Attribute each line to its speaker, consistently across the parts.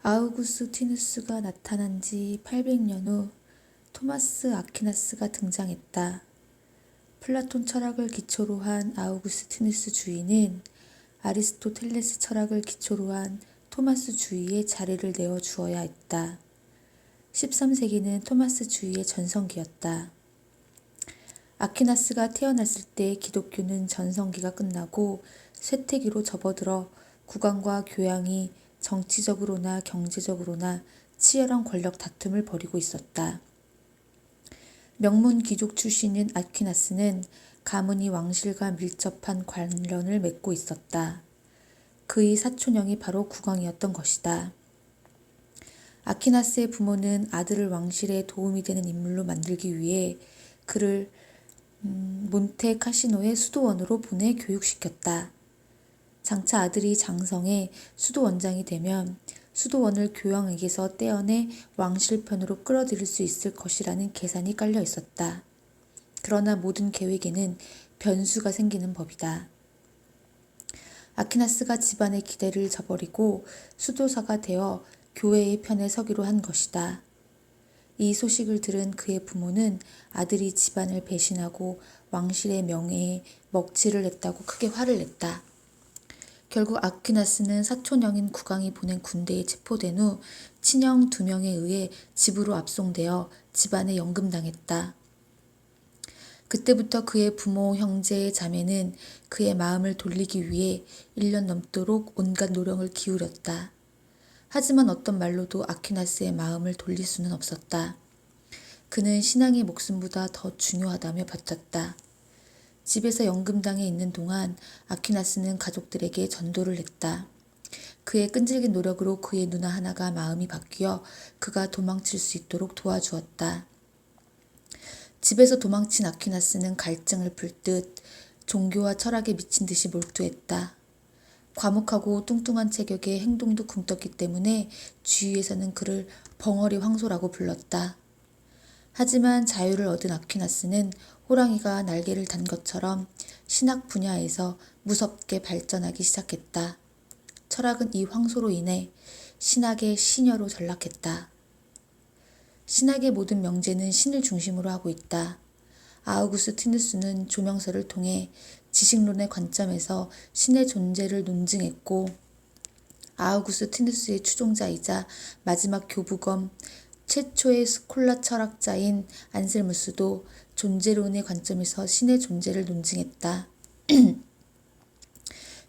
Speaker 1: 아우구스티누스가 나타난 지 800년 후 토마스 아퀴나스가 등장했다. 플라톤 철학을 기초로 한 아우구스티누스 주의는 아리스토텔레스 철학을 기초로 한 토마스 주의에 자리를 내어 주어야 했다. 13세기는 토마스 주의의 전성기였다. 아퀴나스가 태어났을 때 기독교는 전성기가 끝나고 쇠퇴기로 접어들어 국왕과 교황이 정치적으로나 경제적으로나 치열한 권력 다툼을 벌이고 있었다. 명문 귀족 출신인 아퀴나스는 가문이 왕실과 밀접한 관련을 맺고 있었다. 그의 사촌형이 바로 국왕이었던 것이다. 아퀴나스의 부모는 아들을 왕실에 도움이 되는 인물로 만들기 위해 그를 몬테 카시노의 수도원으로 보내 교육시켰다. 장차 아들이 장성해 수도원장이 되면 수도원을 교황에게서 떼어내 왕실 편으로 끌어들일 수 있을 것이라는 계산이 깔려 있었다. 그러나 모든 계획에는 변수가 생기는 법이다. 아퀴나스가 집안의 기대를 저버리고 수도사가 되어 교회의 편에 서기로 한 것이다. 이 소식을 들은 그의 부모는 아들이 집안을 배신하고 왕실의 명예에 먹칠을 했다고 크게 화를 냈다. 결국 아퀴나스는 사촌형인 국왕이 보낸 군대에 체포된 후 친형 2명에 의해 집으로 압송되어 집안에 연금당했다. 그때부터 그의 부모, 형제, 자매는 그의 마음을 돌리기 위해 1년 넘도록 온갖 노력을 기울였다. 하지만 어떤 말로도 아퀴나스의 마음을 돌릴 수는 없었다. 그는 신앙이 목숨보다 더 중요하다며 버텼다. 집에서 연금당해 있는 동안 아퀴나스는 가족들에게 전도를 했다. 그의 끈질긴 노력으로 그의 누나 하나가 마음이 바뀌어 그가 도망칠 수 있도록 도와주었다. 집에서 도망친 아퀴나스는 갈증을 풀듯 종교와 철학에 미친 듯이 몰두했다. 과묵하고 뚱뚱한 체격에 행동도 굼떴기 때문에 주위에서는 그를 벙어리 황소라고 불렀다. 하지만 자유를 얻은 아퀴나스는 호랑이가 날개를 단 것처럼 신학 분야에서 무섭게 발전하기 시작했다. 철학은 이 황소로 인해 신학의 시녀로 전락했다. 신학의 모든 명제는 신을 중심으로 하고 있다. 아우구스티누스는 조명서를 통해 지식론의 관점에서 신의 존재를 논증했고 아우구스티누스의 추종자이자 마지막 교부검 최초의 스콜라 철학자인 안셀무스도 존재론의 관점에서 신의 존재를 논증했다.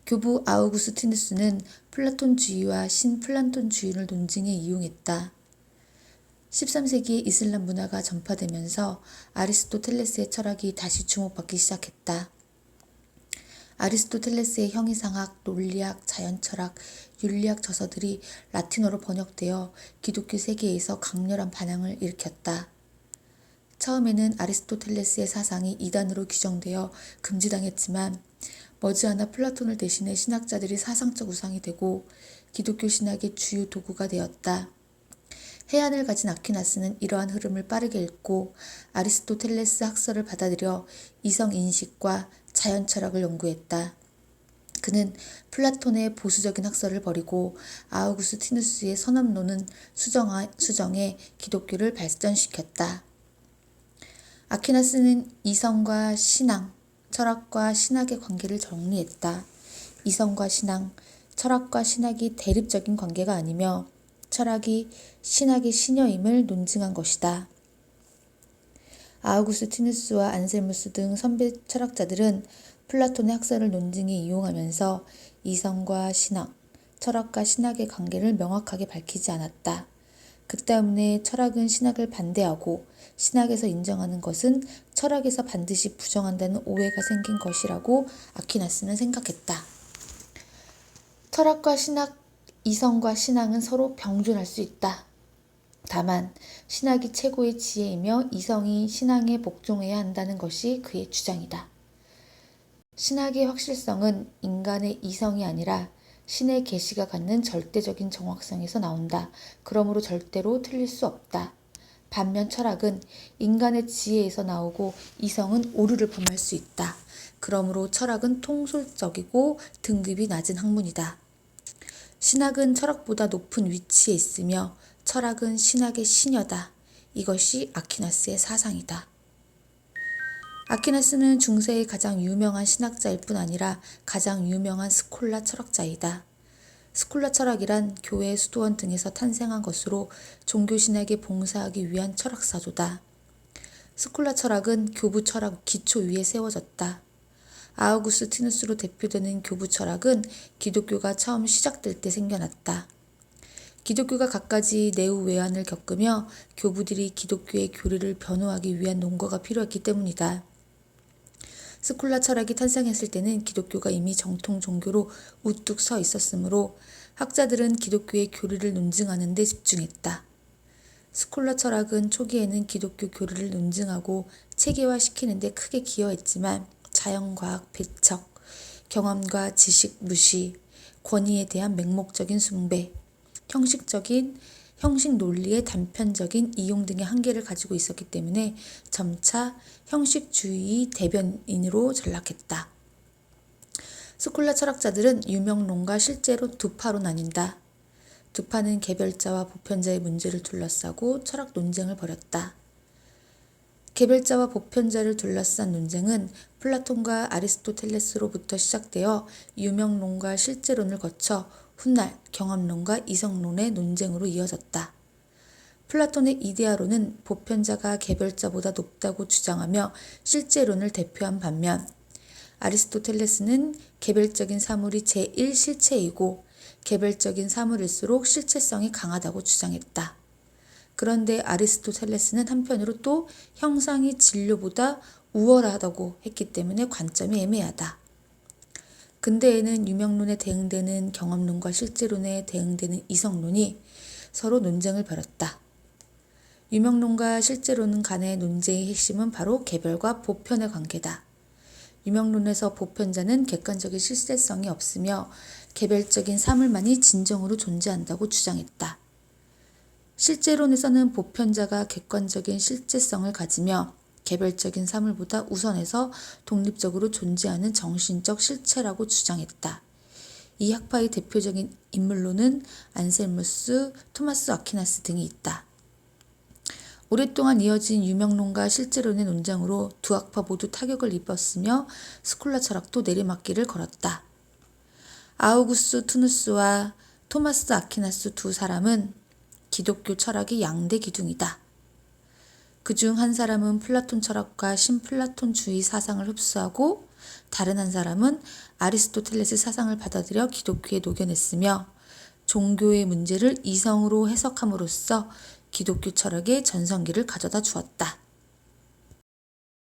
Speaker 1: 교부 아우구스티누스는 플라톤주의와 신플라톤주의를 논증에 이용했다. 13세기에 이슬람 문화가 전파되면서 아리스토텔레스의 철학이 다시 주목받기 시작했다. 아리스토텔레스의 형이상학, 논리학, 자연철학, 윤리학 저서들이 라틴어로 번역되어 기독교 세계에서 강렬한 반향을 일으켰다. 처음에는 아리스토텔레스의 사상이 이단으로 규정되어 금지당했지만 머지않아 플라톤을 대신해 신학자들이 사상적 우상이 되고 기독교 신학의 주요 도구가 되었다. 해안을 가진 아퀴나스는 이러한 흐름을 빠르게 읽고 아리스토텔레스 학설을 받아들여 이성인식과 자연철학을 연구했다. 그는 플라톤의 보수적인 학설을 버리고 아우구스티누스의 선언론은 수정해 기독교를 발전시켰다. 아퀴나스는 이성과 신앙, 철학과 신학의 관계를 정리했다. 이성과 신앙, 철학과 신학이 대립적인 관계가 아니며 철학이 신학의 시녀임을 논증한 것이다. 아우구스티누스와 안셀무스 등 선배 철학자들은 플라톤의 학설을 논증에 이용하면서 이성과 신앙, 철학과 신학의 관계를 명확하게 밝히지 않았다. 그 때문에 철학은 신학을 반대하고 신학에서 인정하는 것은 철학에서 반드시 부정한다는 오해가 생긴 것이라고 아퀴나스는 생각했다. 철학과 신학, 이성과 신앙은 서로 병존할 수 있다. 다만 신학이 최고의 지혜이며 이성이 신앙에 복종해야 한다는 것이 그의 주장이다. 신학의 확실성은 인간의 이성이 아니라 신의 계시가 갖는 절대적인 정확성에서 나온다. 그러므로 절대로 틀릴 수 없다. 반면 철학은 인간의 지혜에서 나오고 이성은 오류를 범할 수 있다. 그러므로 철학은 통솔적이고 등급이 낮은 학문이다. 신학은 철학보다 높은 위치에 있으며 철학은 신학의 시녀다. 이것이 아퀴나스의 사상이다. 아퀴나스는 중세의 가장 유명한 신학자일 뿐 아니라 가장 유명한 스콜라 철학자이다. 스콜라 철학이란 교회, 수도원 등에서 탄생한 것으로 종교신학에 봉사하기 위한 철학사조다. 스콜라 철학은 교부 철학 기초 위에 세워졌다. 아우구스티누스로 대표되는 교부 철학은 기독교가 처음 시작될 때 생겨났다. 기독교가 갖가지 내후외환을 겪으며 교부들이 기독교의 교리를 변호하기 위한 논거가 필요했기 때문이다. 스콜라 철학이 탄생했을 때는 기독교가 이미 정통 종교로 우뚝 서 있었으므로 학자들은 기독교의 교리를 논증하는 데 집중했다. 스콜라 철학은 초기에는 기독교 교리를 논증하고 체계화시키는 데 크게 기여했지만 자연과학 배척, 경험과 지식 무시, 권위에 대한 맹목적인 숭배, 형식 논리의 단편적인 이용 등의 한계를 가지고 있었기 때문에 점차 형식주의 대변인으로 전락했다. 스콜라 철학자들은 유명론과 실제로 두 파로 나뉜다. 두 파는 개별자와 보편자의 문제를 둘러싸고 철학 논쟁을 벌였다. 개별자와 보편자를 둘러싼 논쟁은 플라톤과 아리스토텔레스로부터 시작되어 유명론과 실제론을 거쳐 훗날 경험론과 이성론의 논쟁으로 이어졌다. 플라톤의 이데아론은 보편자가 개별자보다 높다고 주장하며 실제론을 대표한 반면 아리스토텔레스는 개별적인 사물이 제1실체이고 개별적인 사물일수록 실체성이 강하다고 주장했다. 그런데 아리스토텔레스는 한편으로 또 형상이 진료보다 우월하다고 했기 때문에 관점이 애매하다. 근대에는 유명론에 대응되는 경험론과 실제론에 대응되는 이성론이 서로 논쟁을 벌였다. 유명론과 실제론 간의 논쟁의 핵심은 바로 개별과 보편의 관계다. 유명론에서 보편자는 객관적인 실체성이 없으며 개별적인 사물만이 진정으로 존재한다고 주장했다. 실제론에서는 보편자가 객관적인 실제성을 가지며 개별적인 사물보다 우선해서 독립적으로 존재하는 정신적 실체라고 주장했다. 이 학파의 대표적인 인물로는 안셀무스, 토마스 아퀴나스 등이 있다. 오랫동안 이어진 유명론과 실제론의 논쟁으로 두 학파 모두 타격을 입었으며 스콜라 철학도 내리막길을 걸었다. 아우구스투누스와 토마스 아퀴나스 두 사람은 기독교 철학의 양대 기둥이다. 그중 한 사람은 플라톤 철학과 신플라톤주의 사상을 흡수하고 다른 한 사람은 아리스토텔레스 사상을 받아들여 기독교에 녹여냈으며 종교의 문제를 이성으로 해석함으로써 기독교 철학의 전성기를 가져다 주었다.